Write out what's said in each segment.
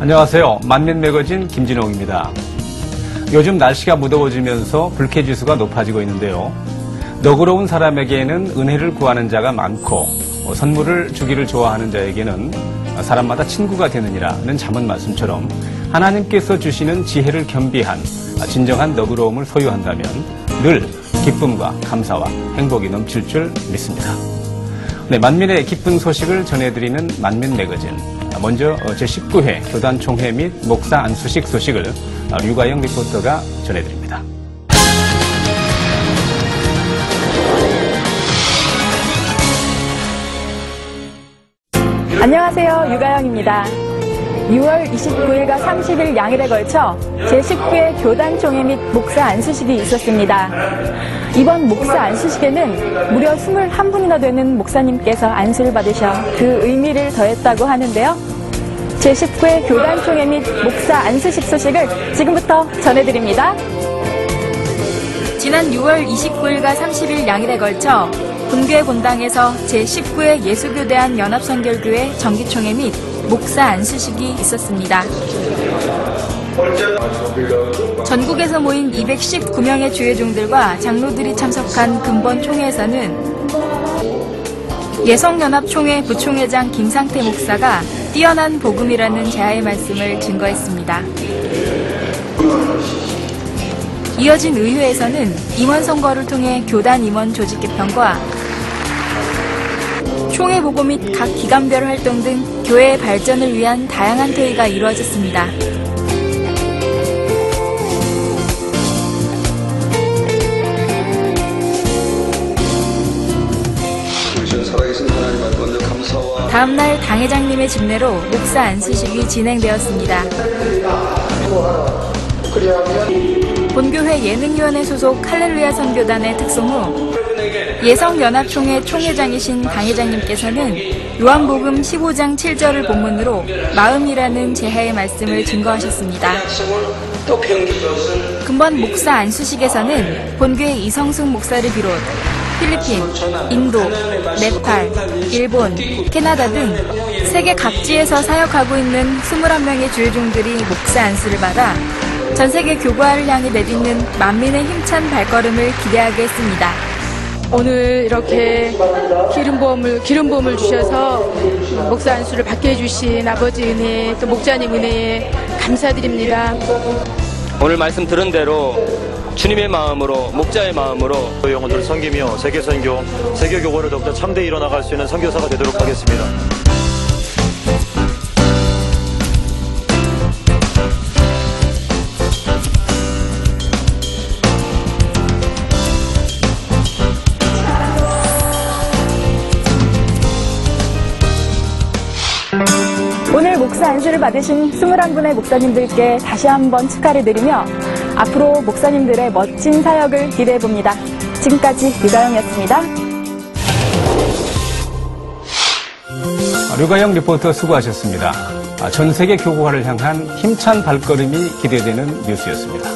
안녕하세요. 만민 매거진 김진홍입니다. 요즘 날씨가 무더워지면서 불쾌지수가 높아지고 있는데요. 너그러운 사람에게는 은혜를 구하는 자가 많고 선물을 주기를 좋아하는 자에게는 사람마다 친구가 되느니라는 잠언 말씀처럼 하나님께서 주시는 지혜를 겸비한 진정한 너그러움을 소유한다면 늘 기쁨과 감사와 행복이 넘칠 줄 믿습니다. 네, 만민의 기쁜 소식을 전해드리는 만민 매거진. 먼저 제19회 교단총회 및 목사 안수식 소식을 유가영 리포터가 전해드립니다. 안녕하세요. 유가영입니다. 6월 29일과 30일 양일에 걸쳐 제19회 교단총회 및 목사 안수식이 있었습니다. 이번 목사 안수식에는 무려 21분이나 되는 목사님께서 안수를 받으셔 그 의미를 더했다고 하는데요. 제19회 교단총회 및 목사 안수식 소식을 지금부터 전해드립니다. 지난 6월 29일과 30일 양일에 걸쳐 본교회 본당에서 제19회 예수교대한 연합선결교회 정기총회 및 목사 안수식이 있었습니다. 전국에서 모인 219명의 주회종들과 장로들이 참석한 근본 총회에서는 예성연합총회 부총회장 김상태 목사가 뛰어난 복음이라는 제하의 말씀을 증거했습니다. 이어진 의회에서는 임원 선거를 통해 교단 임원 조직 개편과 총회 보고 및 각 기관별 활동 등 교회의 발전을 위한 다양한 토의가 이루어졌습니다. 다음날 당회장님의 집례로 목사 안수식이 진행되었습니다. 본교회 예능위원회 소속 할렐루야 선교단의 특송 후 예성연합총회 총회장이신 당회장님께서는 요한복음 15장 7절을 본문으로 마음이라는 제하의 말씀을 증거하셨습니다. 근본 목사 안수식에서는 본교회 이성숙 목사를 비롯 필리핀, 인도, 네팔, 일본, 캐나다 등 세계 각지에서 사역하고 있는 21명의 주회종들이 목사 안수를 받아 전 세계 교구화를 향해 내딛는 만민의 힘찬 발걸음을 기대하게 했습니다. 오늘 이렇게 기름부음을 주셔서 목사 안수를 받게 해주신 아버지 은혜, 또 목자님 은혜에 감사드립니다. 오늘 말씀 들은 대로 주님의 마음으로, 목자의 마음으로 영혼들을 섬기며 세계선교, 세계교구를 더욱더 참되이 이뤄나갈 수 있는 선교사가 되도록 하겠습니다. 오늘 목사 안수를 받으신 21분의 목사님들께 다시 한번 축하를 드리며 앞으로 목사님들의 멋진 사역을 기대해봅니다. 지금까지 유가영이었습니다. 유가영 리포터 수고하셨습니다. 전 세계 교구화를 향한 힘찬 발걸음이 기대되는 뉴스였습니다.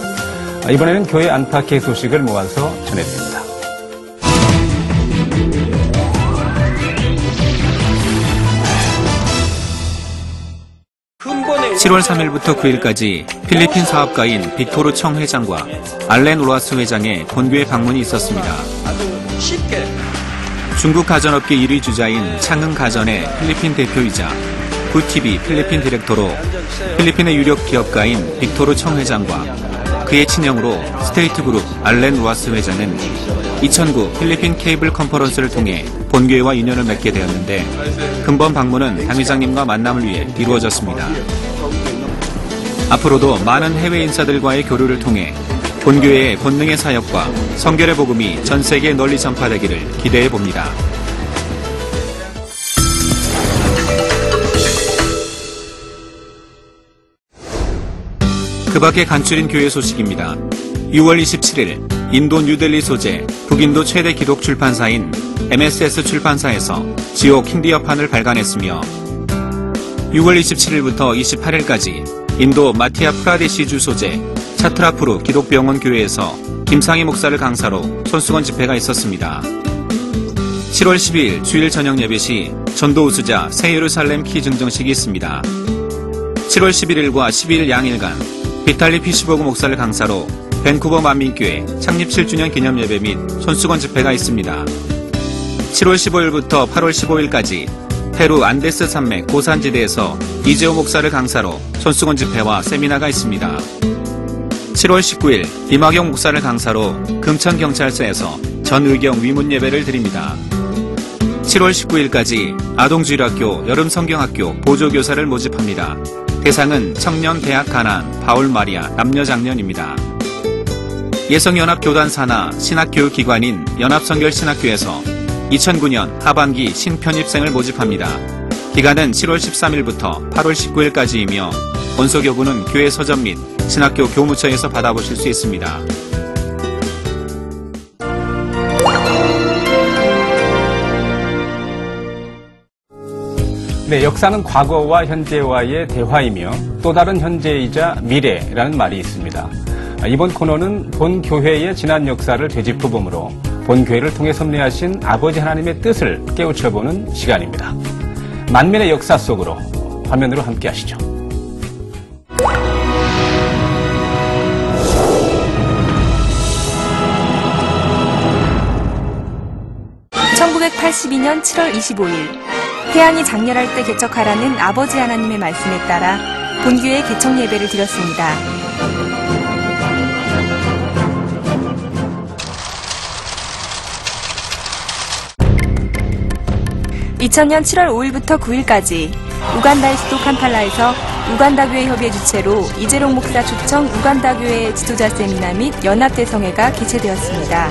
이번에는 교회 안팎의 소식을 모아서 전해드립니다. 7월 3일부터 9일까지 필리핀 사업가인 빅토르 청 회장과 알렌 로아스 회장의 본교회 방문이 있었습니다. 중국 가전업계 1위 주자인 창흥 가전의 필리핀 대표이자 굿TV 필리핀 디렉터로 필리핀의 유력 기업가인 빅토르 청 회장과 그의 친형으로 스테이트그룹 알렌 로아스 회장은 2009 필리핀 케이블 컨퍼런스를 통해 본교회와 인연을 맺게 되었는데 근본 방문은 당회장님과 만남을 위해 이루어졌습니다. 앞으로도 많은 해외 인사들과의 교류를 통해 본교회의 권능의 사역과 성결의 복음이 전 세계에 널리 전파되기를 기대해 봅니다. 그 밖에 간추린 교회 소식입니다. 6월 27일 인도 뉴델리 소재 북인도 최대 기독 출판사인 MSS 출판사에서 지옥 힌디어판을 발간했으며 6월 27일부터 28일까지 인도 마티아 프라데시주 소재 차트라푸르 기독병원 교회에서 김상희 목사를 강사로 손수건 집회가 있었습니다. 7월 12일 주일 저녁 예배 시 전도 우수자 새 예루살렘 키 증정식이 있습니다. 7월 11일과 12일 양일간 비탈리 피시버그 목사를 강사로 밴쿠버 만민교회 창립 7주년 기념 예배 및 손수건 집회가 있습니다. 7월 15일부터 8월 15일까지 페루 안데스 산맥 고산지대에서 이재호 목사를 강사로 손수건 집회와 세미나가 있습니다. 7월 19일 이마경 목사를 강사로 금천경찰서에서 전의경 위문 예배를 드립니다. 7월 19일까지 아동주일학교 여름성경학교 보조교사를 모집합니다. 대상은 청년 대학 가난 바울 마리아 남녀장년입니다. 예성연합교단 산하 신학교육기관인 연합성결신학교에서 2009년 하반기 신편입생을 모집합니다. 기간은 7월 13일부터 8월 19일까지이며 원소교부는 교회 서점 및 신학교 교무처에서 받아보실 수 있습니다. 네, 역사는 과거와 현재와의 대화이며 또 다른 현재이자 미래라는 말이 있습니다. 이번 코너는 본 교회의 지난 역사를 되짚어보므로 본 교회를 통해 섭리하신 아버지 하나님의 뜻을 깨우쳐보는 시간입니다. 만민의 역사 속으로 화면으로 함께 하시죠. (1982년 7월 25일) 태양이 장렬할 때 개척하라는 아버지 하나님의 말씀에 따라 본교회 개척 예배를 드렸습니다. 2000년 7월 5일부터 9일까지 우간다의 수도 캄팔라에서 우간다교회 협의회 주최로 이재롱 목사 초청 우간다교회 지도자 세미나 및 연합대성회가 개최되었습니다.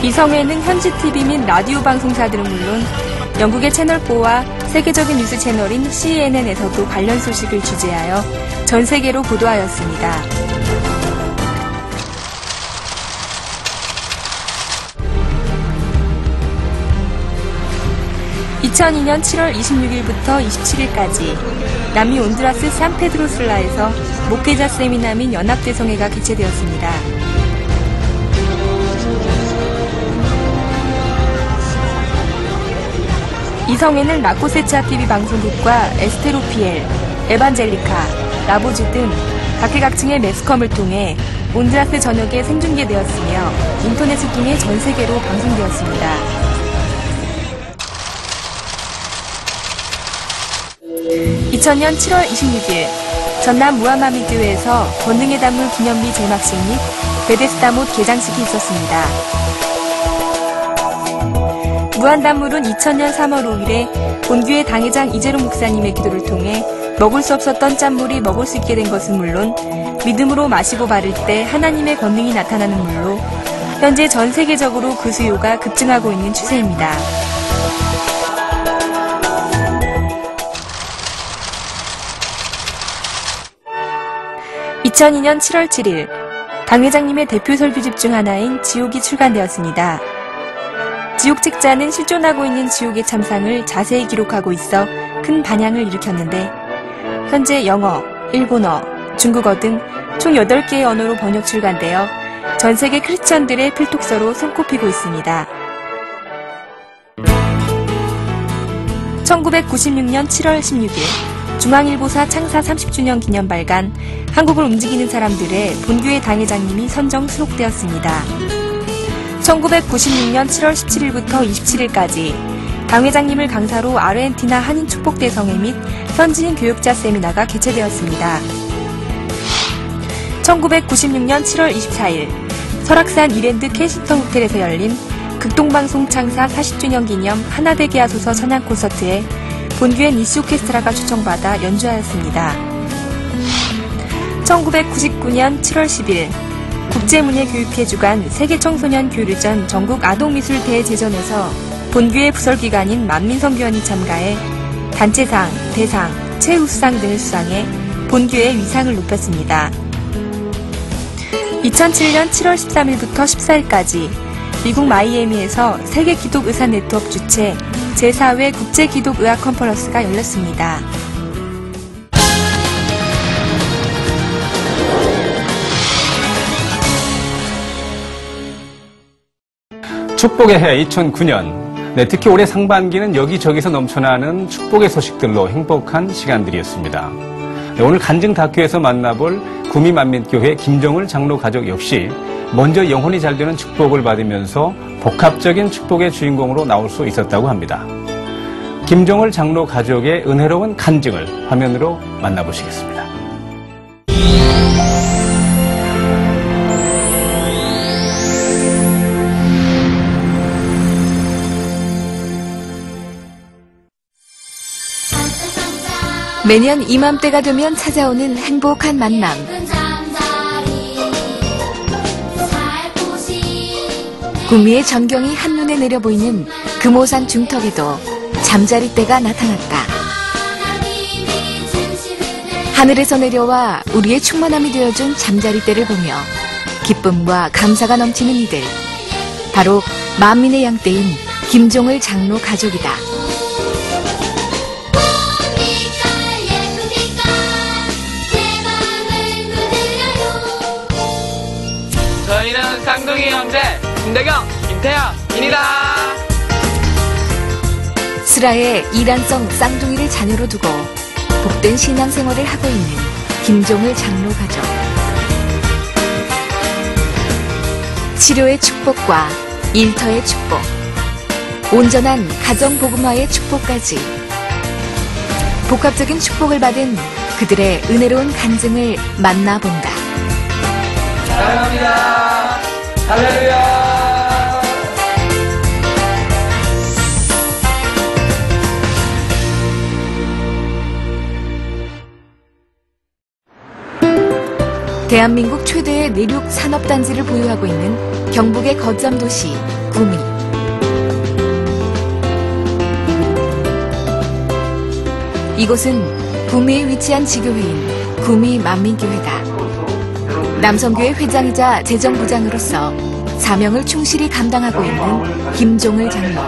이 성회는 현지 TV 및 라디오 방송사들은 물론 영국의 채널4와 세계적인 뉴스 채널인 CNN에서도 관련 소식을 취재하여 전 세계로 보도하였습니다. (2002년 7월 26일부터 27일까지) 남미 온두라스 산페드로슬라에서 목회자 세미나 및 연합대성회가 개최되었습니다. 이 성회는 라코세차 TV 방송국과 에스테로피엘, 에반젤리카, 라보즈 등 각계각층의 매스컴을 통해 온두라스 전역에 생중계되었으며 인터넷을 통해 전 세계로 방송되었습니다. 2000년 7월 26일 전남 무하마미교회에서 권능의 단물 기념비 제막식 및 베데스다못 개장식이 있었습니다. 무한단물은 2000년 3월 5일에 본교회 당회장 이재롱 목사님의 기도를 통해 먹을 수 없었던 짠물이 먹을 수 있게 된 것은 물론 믿음으로 마시고 바를 때 하나님의 권능이 나타나는 물로 현재 전 세계적으로 그 수요가 급증하고 있는 추세입니다. (2002년 7월 7일) 당회장님의 대표 설교집 중 하나인 지옥이 출간되었습니다. 지옥 책자는 실존하고 있는 지옥의 참상을 자세히 기록하고 있어 큰 반향을 일으켰는데 현재 영어, 일본어, 중국어 등 총 8개의 언어로 번역 출간되어 전 세계 크리스천들의 필독서로 손꼽히고 있습니다. 1996년 7월 16일 중앙일보사 창사 30주년 기념 발간 한국을 움직이는 사람들의 본교회 당회장님이 선정 수록되었습니다. 1996년 7월 17일부터 27일까지 당회장님을 강사로 아르헨티나 한인 축복대성회 및 현지인 교육자 세미나가 개최되었습니다. 1996년 7월 24일 설악산 이랜드 캐시턴 호텔에서 열린 극동방송 창사 40주년 기념 하나되게 하소서 찬양 콘서트에 본교회 니스 오케스트라가 초청받아 연주하였습니다. 1999년 7월 10일 국제문예교육회 주관 세계청소년 교류전 전국 아동미술 대제전에서 본교회 부설기관인 만민선교원이 참가해 단체상, 대상, 최우수상 등을 수상해 본교회의 위상을 높였습니다. 2007년 7월 13일부터 14일까지 미국 마이애미에서 세계기독의사 네트워크 주최 제4회 국제기독의학 컨퍼런스가 열렸습니다. 축복의 해 2009년 네, 특히 올해 상반기는 여기저기서 넘쳐나는 축복의 소식들로 행복한 시간들이었습니다. 네, 오늘 간증 다큐에서 만나볼 구미만민교회 김정을 장로 가족 역시 먼저 영혼이 잘 되는 축복을 받으면서 복합적인 축복의 주인공으로 나올 수 있었다고 합니다. 김정을 장로 가족의 은혜로운 간증을 화면으로 만나보시겠습니다. 매년 이맘때가 되면 찾아오는 행복한 만남. 구미의 전경이 한눈에 내려 보이는 금오산 중턱에도 잠자리 떼가 나타났다. 하늘에서 내려와 우리의 충만함이 되어준 잠자리 떼를 보며 기쁨과 감사가 넘치는 이들. 바로 만민의 양떼인 김종을 장로 가족이다. 저희는 쌍둥이 형제 김대경, 김태현입니다. 슬하의 이란성 쌍둥이를 자녀로 두고 복된 신앙생활을 하고 있는 김종을 장로 가족. 치료의 축복과 일터의 축복, 온전한 가정 복음화의 축복까지 복합적인 축복을 받은 그들의 은혜로운 간증을 만나본다. 사랑합니다. 할렐루야. 대한민국 최대의 내륙 산업단지를 보유하고 있는 경북의 거점 도시 구미. 이곳은 구미에 위치한 지교회인 구미만민교회다. 남성교회 회장이자 재정부장으로서 사명을 충실히 감당하고 있는 김종을 장로.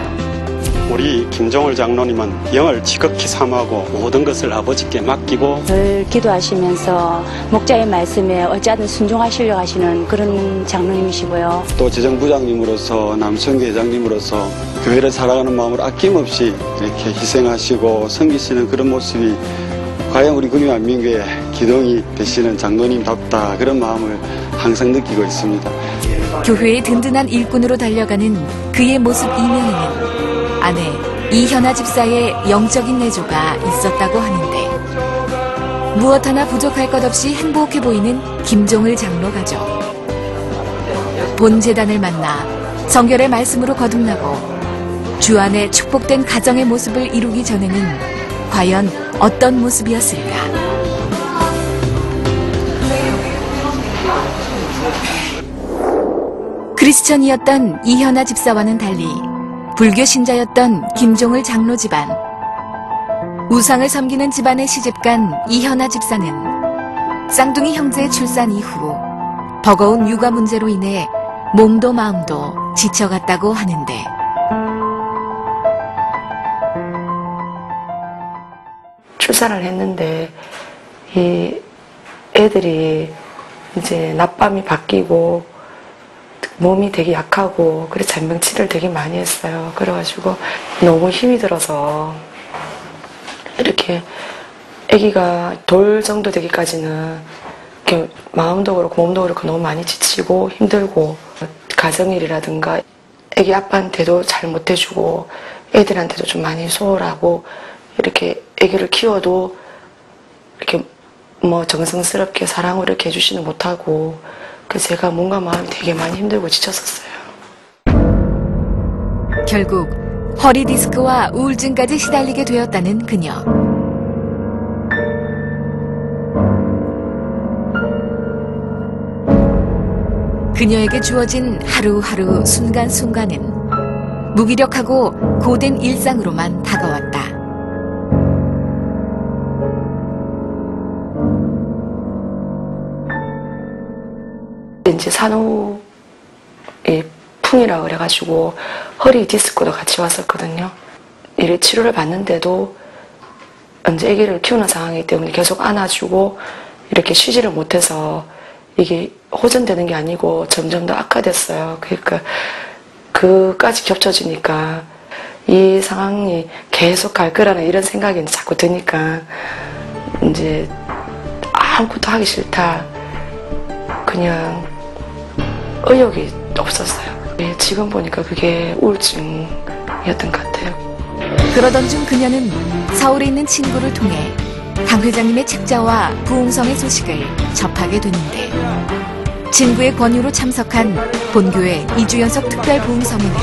우리 김종을 장로님은 영을 지극히 사모하고 모든 것을 아버지께 맡기고 늘 기도하시면서 목자의 말씀에 어찌하든 순종하시려고 하시는 그런 장로님이시고요. 또 재정부장님으로서 남성교회 회장님으로서 교회를 살아가는 마음을 아낌없이 이렇게 희생하시고 섬기시는 그런 모습이 과연 우리 구미만민교회 기둥이 되시는 장로님답다, 그런 마음을 항상 느끼고 있습니다. 교회의 든든한 일꾼으로 달려가는 그의 모습 이면에는 아내 이현아 집사의 영적인 내조가 있었다고 하는데, 무엇 하나 부족할 것 없이 행복해 보이는 김종을 장로 가족. 본재단을 만나 성결의 말씀으로 거듭나고 주 안에 축복된 가정의 모습을 이루기 전에는 과연 어떤 모습이었을까? 크리스천이었던 이현아 집사와는 달리 불교 신자였던 김종을 장로 집안. 우상을 섬기는 집안에 시집간 이현아 집사는 쌍둥이 형제의 출산 이후 버거운 육아 문제로 인해 몸도 마음도 지쳐갔다고 하는데, 출산을 했는데 이 애들이 이제 낮밤이 바뀌고 몸이 되게 약하고, 그래서 잔병치레를 되게 많이 했어요. 그래가지고 너무 힘이 들어서 이렇게 아기가 돌 정도 되기까지는 이렇게 마음도 그렇고 몸도 그렇고 너무 많이 지치고 힘들고, 가정일이라든가 아기 아빠한테도 잘 못해주고 애들한테도 좀 많이 소홀하고, 이렇게 아기를 키워도 이렇게 뭐 정성스럽게 사랑으로 이렇게 해주지는 못하고, 그래서 제가 몸과 마음이 되게 많이 힘들고 지쳤었어요. 결국 허리 디스크와 우울증까지 시달리게 되었다는 그녀. 그녀에게 주어진 하루하루 순간순간은 무기력하고 고된 일상으로만 다가왔다. 이제 산후의 풍이라 그래가지고 허리 디스크도 같이 왔었거든요. 이래 치료를 받는데도 이제 아기를 키우는 상황이기 때문에 계속 안아주고 이렇게 쉬지를 못해서 이게 호전되는 게 아니고 점점 더 악화됐어요. 그러니까 그까지 겹쳐지니까 이 상황이 계속 갈 거라는 이런 생각이 이제 자꾸 드니까 이제 아무것도 하기 싫다. 그냥 의욕이 없었어요. 지금 보니까 그게 우울증이었던 것 같아요. 그러던 중 그녀는 서울에 있는 친구를 통해 강 회장님의 책자와 부흥성의 소식을 접하게 되는데 친구의 권유로 참석한 본교회 2주 연속 특별 부흥성에는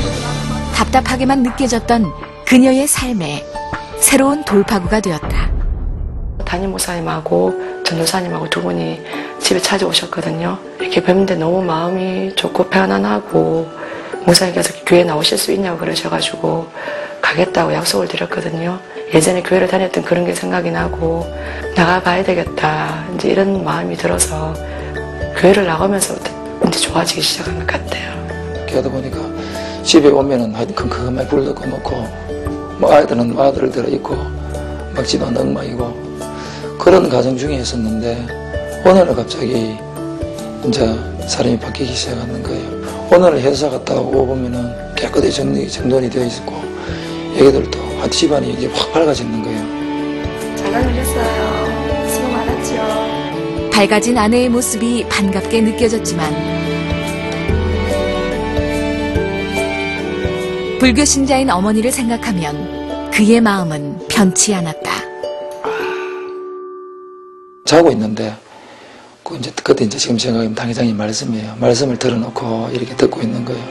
답답하게만 느껴졌던 그녀의 삶에 새로운 돌파구가 되었다. 담임 목사님하고 전도사님하고 두 분이 집에 찾아오셨거든요. 이렇게 뵙는데 너무 마음이 좋고 편안하고 목사님께서 교회 나오실 수 있냐고 그러셔가지고 가겠다고 약속을 드렸거든요. 예전에 교회를 다녔던 그런 게 생각이 나고 나가봐야 되겠다 이제 이런 마음이 들어서 교회를 나가면서 이제 좋아지기 시작한 것 같아요. 그러다 보니까 집에 오면은 하여튼 컴컴하게 불 넣고 놓고 뭐 아이들은 아들들 있고 막 집안 엉망이고 그런 가정 중에 있었는데 어느 날 갑자기 이제 사람이 바뀌기 시작하는 거예요. 오늘 회사 갔다 오고 보면은 깨끗이 정돈이 되어 있었고 애기들도 집안이 이게 확 밝아지는 거예요. 잘 어울렸어요. 수고 많았죠. 밝아진 아내의 모습이 반갑게 느껴졌지만 불교 신자인 어머니를 생각하면 그의 마음은 변치 않았다. 자고 있는데 그때 이제 지금 생각하면 당회장님 말씀이에요. 말씀을 들어놓고 이렇게 듣고 있는 거예요.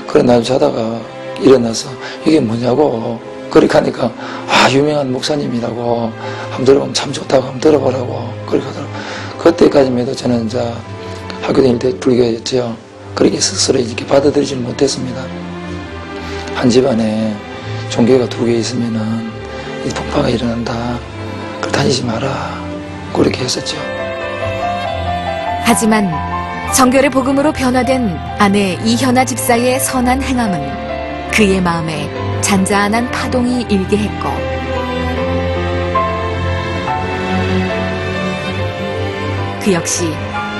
그래 날 자다가 일어나서 이게 뭐냐고 그렇게 하니까 유명한 목사님이라고 한번 들어보면 참 좋다고 한번 들어보라고 그렇게 하더라고요. 그때까지만 해도 저는 이제 학교 다닐 때 불교였죠. 그렇게 스스로 이렇게 받아들이지 못했습니다. 한 집안에 종교가 2개 있으면은 폭파가 일어난다. 그걸 다니지 마라. 그렇게 했었죠. 하지만 정결의 복음으로 변화된 아내 이현아 집사의 선한 행함은 그의 마음에 잔잔한 파동이 일게 했고 그 역시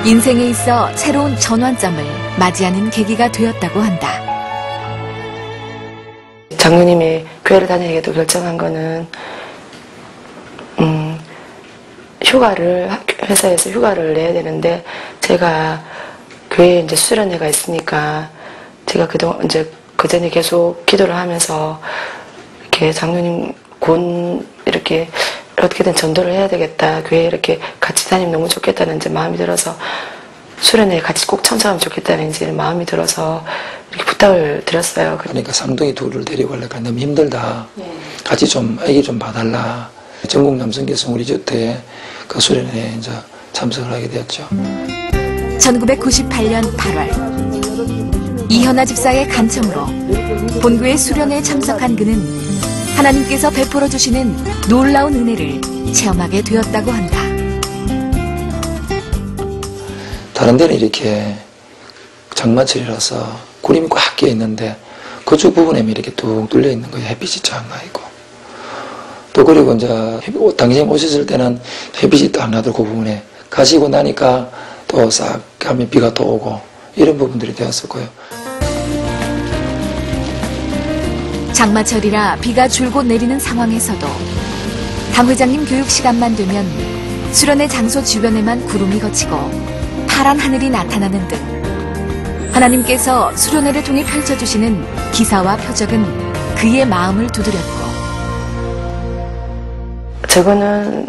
인생에 있어 새로운 전환점을 맞이하는 계기가 되었다고 한다. 장로님이 교회를 다니기도 결정한 거는 휴가를 회사에서 휴가를 내야 되는데 제가 교회에 이제 수련회가 있으니까 제가 그동안 이제 그 전에 계속 기도를 하면서 이렇게 장로님 곧 이렇게 어떻게든 전도를 해야 되겠다. 교회에 이렇게 같이 다니면 너무 좋겠다는 이제 마음이 들어서 수련회에 같이 꼭 참석하면 좋겠다는 이제 마음이 들어서 이렇게 부탁을 드렸어요. 그러니까 쌍둥이 둘을 데리고 가려니까 너무 힘들다. 같이 좀 애기 좀 봐달라. 전국 남성교성 우리 주택에 그 수련회에 이제 참석을 하게 되었죠. 1998년 8월 이현아 집사의 간청으로 본교의 수련회에 참석한 그는 하나님께서 베풀어 주시는 놀라운 은혜를 체험하게 되었다고 한다. 다른 데는 이렇게 장마철이라서 구름이 꽉 끼어 있는데 그쪽 부분에 이렇게 뚝 뚫려 있는 거예요. 햇빛이 쫙 나 있고. 또 그리고 이제 당신이 오셨을 때는 햇빛이 딱 나도 그 부분에 가시고 나니까 또 싹 하면 비가 또 오고 이런 부분들이 되었었고요. 장마철이라 비가 줄곧 내리는 상황에서도 강 회장님 교육 시간만 되면 수련회 장소 주변에만 구름이 걷히고 파란 하늘이 나타나는 등 하나님께서 수련회를 통해 펼쳐주시는 기사와 표적은 그의 마음을 두드렸고 저거는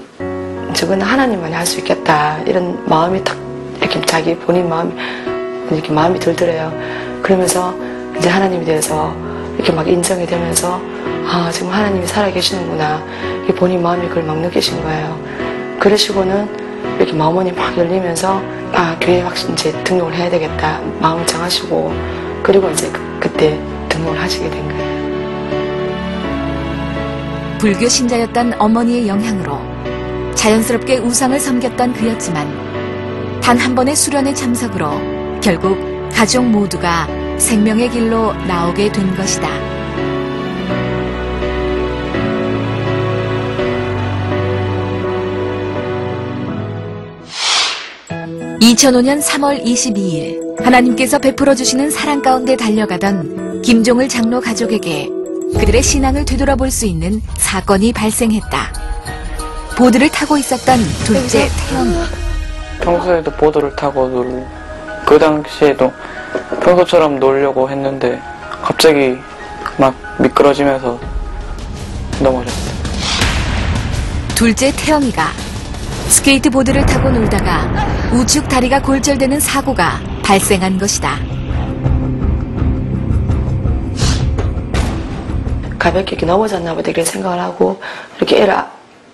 하나님만이 할 수 있겠다 이런 마음이 딱 이렇게 자기 본인 마음이 이렇게 마음이 들더래요. 그러면서 이제 하나님에 대해서 이렇게 막 인정이 되면서 지금 하나님이 살아계시는구나 이렇게 본인 마음이 그걸 막 느끼신 거예요. 그러시고는 이렇게 마음문이 막 열리면서 교회에 확실히 이제 등록을 해야 되겠다 마음을 정하시고 그리고 이제 그때 등록을 하시게 된 거예요. 불교 신자였던 어머니의 영향으로 자연스럽게 우상을 섬겼던 그였지만 단 한 번의 수련회 참석으로 결국 가족 모두가 생명의 길로 나오게 된 것이다. 2005년 3월 22일 하나님께서 베풀어 주시는 사랑 가운데 달려가던 김종을 장로 가족에게 그들의 신앙을 되돌아볼 수 있는 사건이 발생했다. 보드를 타고 있었던 둘째 태영이. 평소에도 보드를 타고 그 당시에도 평소처럼 놀려고 했는데 갑자기 막 미끄러지면서 넘어졌어요. 둘째 태영이가 스케이트보드를 타고 놀다가 우측 다리가 골절되는 사고가 발생한 것이다. 가볍게 이렇게 넘어졌나 보다 이렇게 생각을 하고 이렇게 애를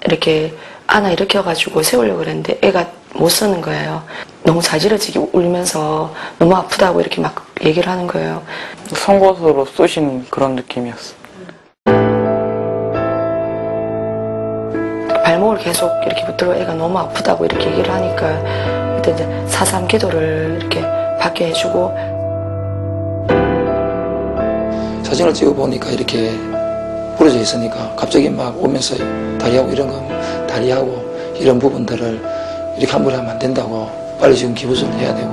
이렇게 안아 일으켜가지고 세우려고 그랬는데 애가 못 서는 거예요. 너무 자지러지게 울면서 너무 아프다고 이렇게 막 얘기를 하는 거예요. 송곳으로 쑤신 그런 느낌이었어. 발목을 계속 이렇게 붙들고 애가 너무 아프다고 이렇게 얘기를 하니까 그때 이제 4.3 기도를 이렇게 받게 해주고. 사진을 찍어보니까 이렇게 부러져 있으니까 갑자기 막 오면서 다리하고 이런 부분들을 이렇게 함부로 하면 안 된다고, 빨리 지금 기부술을 해야 되고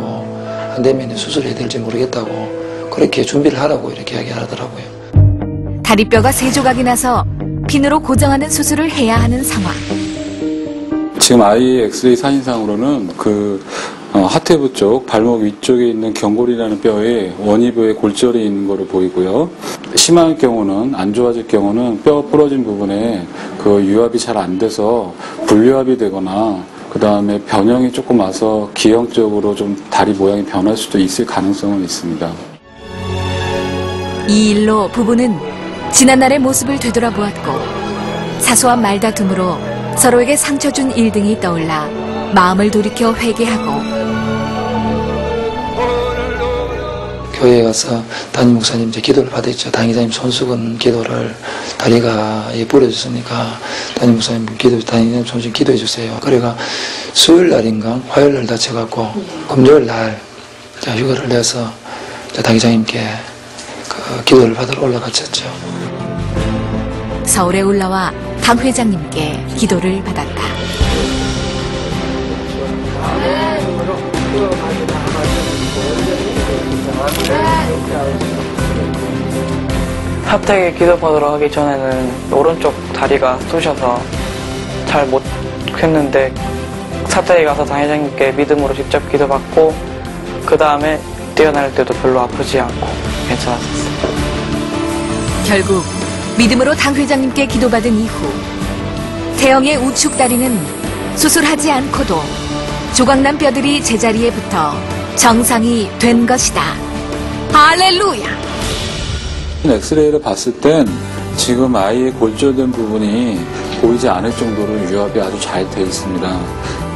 안 되면 수술해야 될지 모르겠다고 그렇게 준비를 하라고 이렇게 이야기하더라고요. 다리뼈가 세 조각이 나서 핀으로 고정하는 수술을 해야 하는 상황. 지금 아이의 엑스레이 사진상으로는 하태부 쪽 발목 위쪽에 있는 경골이라는 뼈에 원위부에 골절이 있는 것으로 보이고요. 심한 경우는, 안 좋아질 경우는 뼈 부러진 부분에 그 유압이 잘 안 돼서 불유압이 되거나 그 다음에 변형이 조금 와서 기형적으로 좀 다리 모양이 변할 수도 있을 가능성은 있습니다. 이 일로 부부는 지난날의 모습을 되돌아보았고 사소한 말다툼으로 서로에게 상처 준 일 등이 떠올라 마음을 돌이켜 회개하고 교회에 가서 담임 목사님 이제 기도를 받았죠. 당회장님 손수건 기도를, 다리가 부러졌으니까 담임 목사님 담임 손수건 기도해 주세요. 그래가 수요일 날인가 화요일 날 다쳐갖고 금요일 날 휴가를 내서 당회장님께 그 기도를 받으러 올라갔었죠. 서울에 올라와 당 회장님께 기도를 받았다. 합택에 기도받으러 가기 전에는 오른쪽 다리가 쑤셔서 잘 못했는데 사택에 가서 당회장님께 믿음으로 직접 기도받고 그 다음에 뛰어날 때도 별로 아프지 않고 괜찮았었어요. 결국 믿음으로 당 회장님께 기도받은 이후 태영의 우측 다리는 수술하지 않고도 조각난 뼈들이 제자리에 붙어 정상이 된 것이다. 할렐루야! 엑스레이를 봤을 땐 지금 아이의 골절된 부분이 보이지 않을 정도로 유압이 아주 잘 돼 있습니다.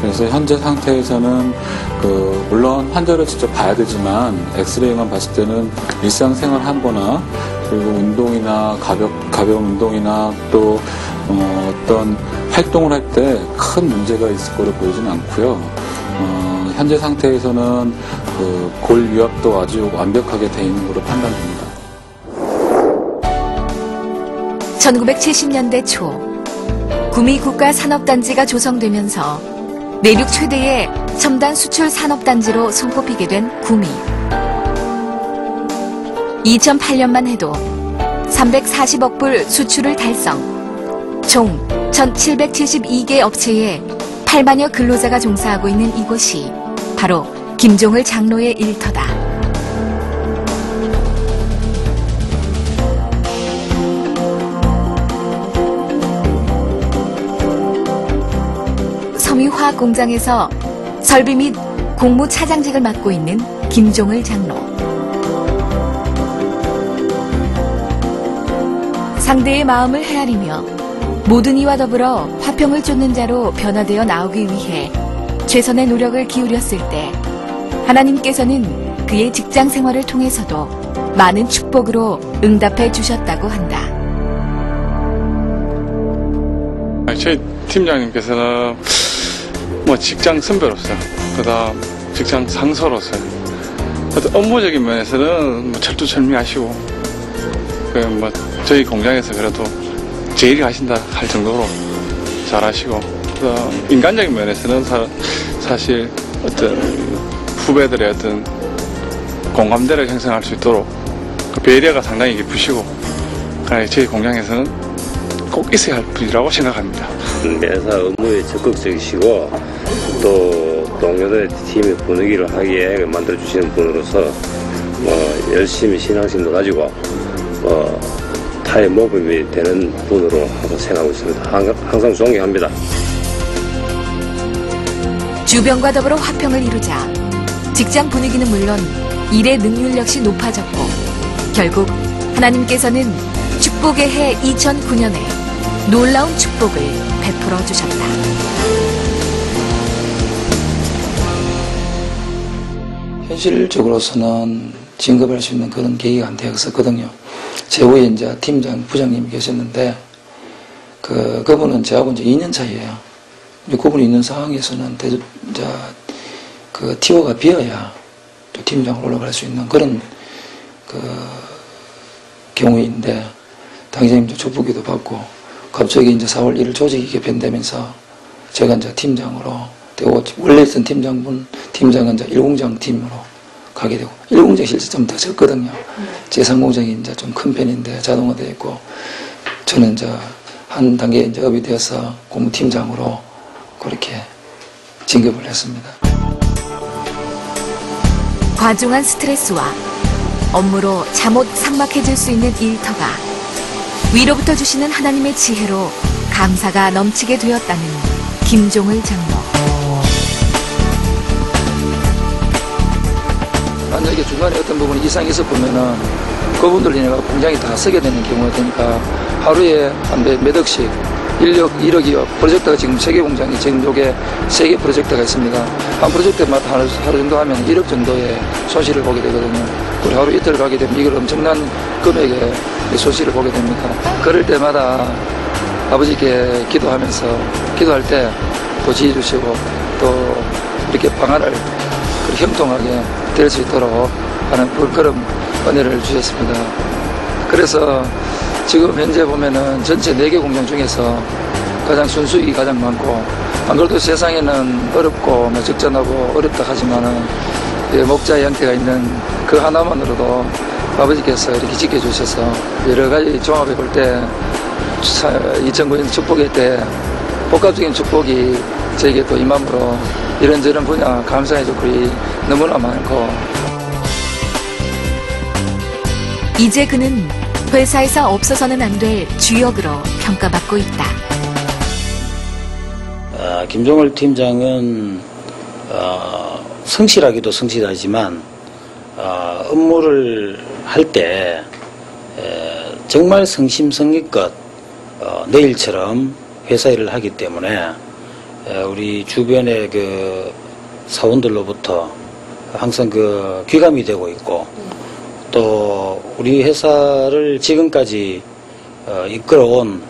그래서 현재 상태에서는 물론 환자를 직접 봐야 되지만 엑스레이만 봤을 때는 일상생활 하거나 그리고 운동이나 가벼운 운동이나 또 어떤 활동을 할 때 큰 문제가 있을 거로 보이지는 않고요. 현재 상태에서는 골 유압도 아주 완벽하게 돼 있는 것으로 판단됩니다. 1970년대 초 구미 국가산업단지가 조성되면서 내륙 최대의 첨단 수출 산업단지로 손꼽히게 된 구미. 2008년만 해도 340억 불 수출을 달성, 총 1,772개 업체에 8만여 근로자가 종사하고 있는 이곳이 바로 김종을 장로의 일터다. 섬유화학공장에서 설비 및 공무 차장직을 맡고 있는 김종을 장로. 상대의 마음을 헤아리며 모든 이와 더불어 화평을 쫓는 자로 변화되어 나오기 위해 최선의 노력을 기울였을 때 하나님께서는 그의 직장 생활을 통해서도 많은 축복으로 응답해 주셨다고 한다. 저희 팀장님께서는 직장 선배로서, 그다음 직장 상사로서, 업무적인 면에서는 철두철미하시고, 저희 공장에서 그래도 제일 하신다 할 정도로 잘하시고, 인간적인 면에서는 사실 어떤 후배들의 어떤 공감대를 형성할 수 있도록 배려가 상당히 깊으시고, 저희 공장에서는 꼭 있어야 할 분이라고 생각합니다. 매사 업무에 적극적이시고 또 동료들의 팀의 분위기를 하기에 만들어주시는 분으로서 열심히 신앙심도 가지고 타의 모범이 되는 분으로 생각하고 있습니다. 항상 존경합니다. 주변과 더불어 화평을 이루자 직장 분위기는 물론 일의 능률 역시 높아졌고 결국 하나님께서는 축복의 해 2009년에 놀라운 축복을 베풀어 주셨다. 현실적으로서는 진급할 수 있는 그런 계기가 안 되었었거든요. 제 후에 이제 팀장, 부장님이 계셨는데 그분은 저하고 이제 2년 차이에요. 그분이 있는 상황에서는 이제 그 티오가 비어야 또 팀장으로 올라갈 수 있는 그런 경우인데 당장님도 축복기도 받고 갑자기 이제 4월 1일 조직이 개편되면서 제가 이제 팀장으로 되고 원래 있던 팀장은 이제 1공장 팀으로 가게 되고 1공장 실제 좀 더 적거든요. 제3공장이 이제 좀 큰 편인데 자동화되어 있고 저는 이제 한 단계 이제 업이 되어서 고무팀장으로 그렇게 진급을 했습니다. 과중한 스트레스와 업무로 잠옷 삭막해질 수 있는 일터가 위로부터 주시는 하나님의 지혜로 감사가 넘치게 되었다는 김종을 장로. 만약에 중간에 어떤 부분이 이상이 있어 보면은 그분들 인해가 공장이 다 서게 되는 경우가 되니까 하루에 한 몇 억씩 1억이요. 프로젝트가 지금 3개 공장이 지금 요게 3개 프로젝트가 있습니다. 한 프로젝트마다 하루 정도 하면 1억 정도의 손실을 보게 되거든요. 우리 하루 이틀 가게 되면 이걸 엄청난 금액의 손실을 보게 됩니다. 그럴 때마다 아버지께 기도할 때 또 지혜 주시고 또 이렇게 방안을 형통하게 될 수 있도록 하는 그런 은혜를 주셨습니다. 그래서 지금 현재 보면은 전체 4개 공장 중에서 가장 순수익이 가장 많고 안 그래도 세상에는 어렵고 적잖하고 어렵다 하지만은 목자의 형태가 있는 그 하나만으로도 아버지께서 이렇게 지켜주셔서 여러 가지 종합해 볼 때 2009년 축복의 때 복합적인 축복이 저에게 또 임함으로 이런저런 분야 감사의 조건이 너무나 많고 이제 그는 회사에서 없어서는 안 될 주역으로 평가받고 있다. 김종을 팀장은 성실하기도 성실하지만 업무를 할 때 정말 성심성의껏 내일처럼 회사 일을 하기 때문에 우리 주변의 그 사원들로부터 항상 그 귀감이 되고 있고 또 우리 회사를 지금까지 이끌어온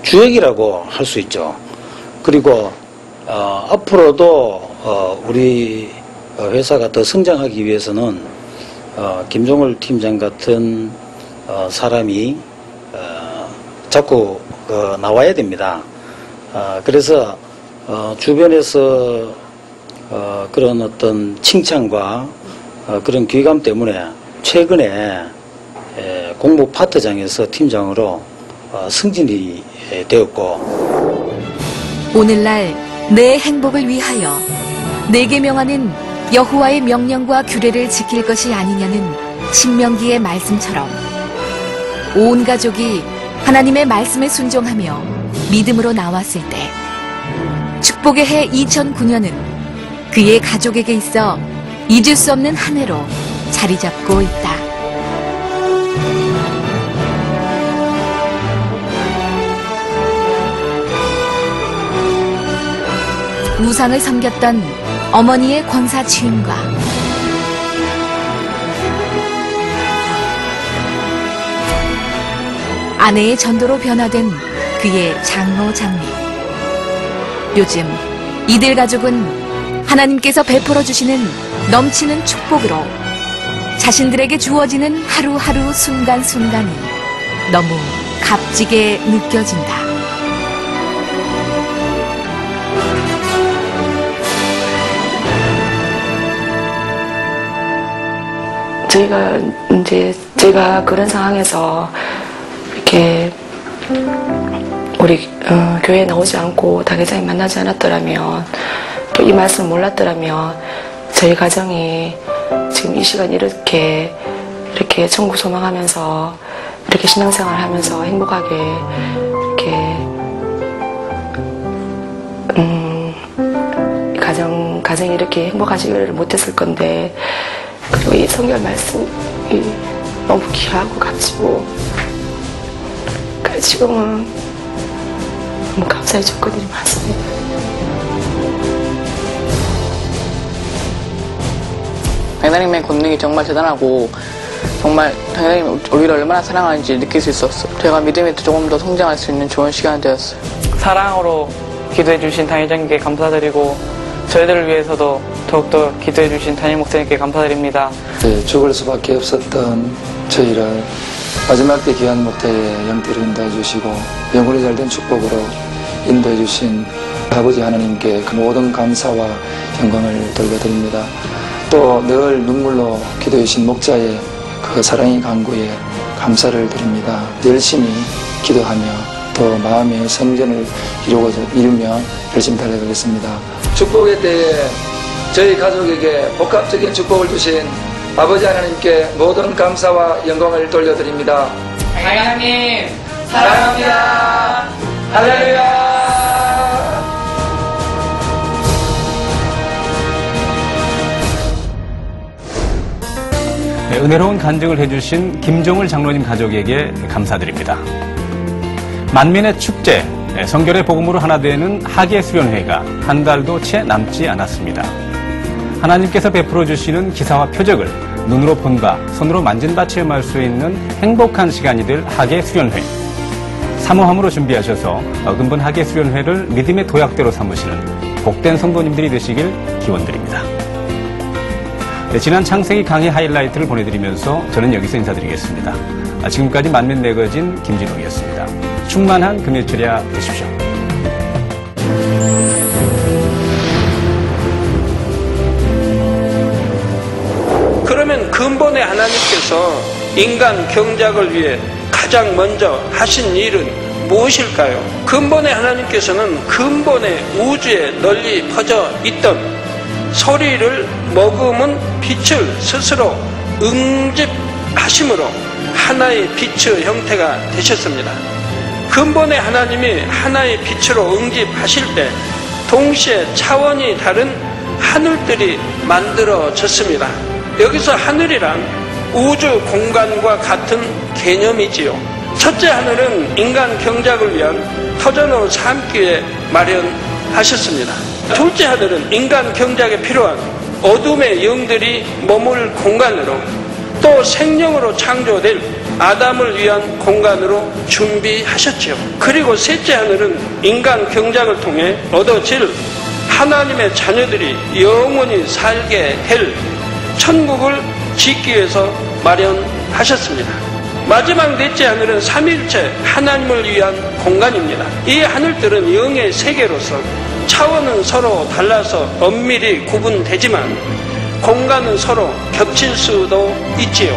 주역이라고 할 수 있죠. 그리고 앞으로도 우리 회사가 더 성장하기 위해서는 김종을 팀장 같은 사람이 자꾸 나와야 됩니다. 그래서 주변에서 그런 어떤 칭찬과 그런 귀감 때문에 최근에 공무 파트장에서 팀장으로 승진이 되었고 오늘날 내 행복을 위하여 내게 명하는 여호와의 명령과 규례를 지킬 것이 아니냐는 신명기의 말씀처럼 온 가족이 하나님의 말씀에 순종하며 믿음으로 나왔을 때 축복의 해 2009년은 그의 가족에게 있어 잊을 수 없는 한 해로 자리 잡고 있다. 우상을 섬겼던 어머니의 권사 취임과 아내의 전도로 변화된 그의 장로 장례. 요즘 이들 가족은 하나님께서 베풀어 주시는 넘치는 축복으로 자신들에게 주어지는 하루하루 순간순간이 너무 값지게 느껴진다. 제가 그런 상황에서 이렇게 우리 교회에 나오지 않고 당회장님 만나지 않았더라면, 또 이 말씀을 몰랐더라면 저희 가정이 지금 이 시간 이렇게 천국 소망하면서 이렇게 신앙생활을 하면서 행복하게 이렇게 가정이 이렇게 행복하지를 못했을 건데, 그리고 이 성경 말씀이 너무 귀하고 값지고, 그래서 지금은 너무 감사의 조건들이 많습니다. 당회장님의 권능이 정말 대단하고, 정말 당회장님이 우리를 얼마나 사랑하는지 느낄 수 있었어요. 제가 믿음이 조금 더 성장할 수 있는 좋은 시간이 되었어요. 사랑으로 기도해주신 당회장님께 감사드리고, 저희들을 위해서도 더욱더 기도해주신 담임 목사님께 감사드립니다. 네, 죽을 수밖에 없었던 저희를 마지막 때 귀한 목태의 영태로 인도해 주시고 영혼이 잘된 축복으로 인도해 주신 아버지 하나님께 그 모든 감사와 영광을 돌려드립니다. 또 늘 눈물로 기도해 주신 목자의 그 사랑의 간구에 감사를 드립니다. 열심히 기도하며 또 마음의 성전을 이루며 열심히 달려가겠습니다. 축복의 때에 저희 가족에게 복합적인 축복을 주신 아버지 하나님께 모든 감사와 영광을 돌려드립니다. 하나님 사랑합니다. 할렐루야. 네, 은혜로운 간증을 해주신 김종을 장로님 가족에게 감사드립니다. 만민의 축제, 성결의 복음으로 하나 되는 하계 수련회가 한 달도 채 남지 않았습니다. 하나님께서 베풀어 주시는 기사와 표적을 눈으로 본 바, 손으로 만진 바 체험할 수 있는 행복한 시간이 될 하계 수련회. 사모함으로 준비하셔서 근본 하계 수련회를 믿음의 도약대로 삼으시는 복된 성도님들이 되시길 기원드립니다. 네, 지난 창세기 강의 하이라이트를 보내드리면서 저는 여기서 인사드리겠습니다. 지금까지 만민 매거진 김진홍이었습니다. 충만한 금요일야 되십시오. 그러면 근본의 하나님께서 인간 경작을 위해 가장 먼저 하신 일은 무엇일까요? 근본의 하나님께서는 근본의 우주에 널리 퍼져 있던 소리를 머금은 빛을 스스로 응집하심으로 하나의 빛의 형태가 되셨습니다. 근본의 하나님이 하나의 빛으로 응집하실 때 동시에 차원이 다른 하늘들이 만들어졌습니다. 여기서 하늘이란 우주 공간과 같은 개념이지요. 첫째 하늘은 인간 경작을 위한 터전을 삼기 위해 마련하셨습니다. 둘째 하늘은 인간 경작에 필요한 어둠의 영들이 머물 공간으로, 또 생명으로 창조될 아담을 위한 공간으로 준비하셨지요. 그리고 셋째 하늘은 인간 경작을 통해 얻어질 하나님의 자녀들이 영원히 살게 될 천국을 짓기 위해서 마련하셨습니다. 마지막 넷째 하늘은 삼위일체 하나님을 위한 공간입니다. 이 하늘들은 영의 세계로서 차원은 서로 달라서 엄밀히 구분되지만 공간은 서로 겹칠 수도 있지요.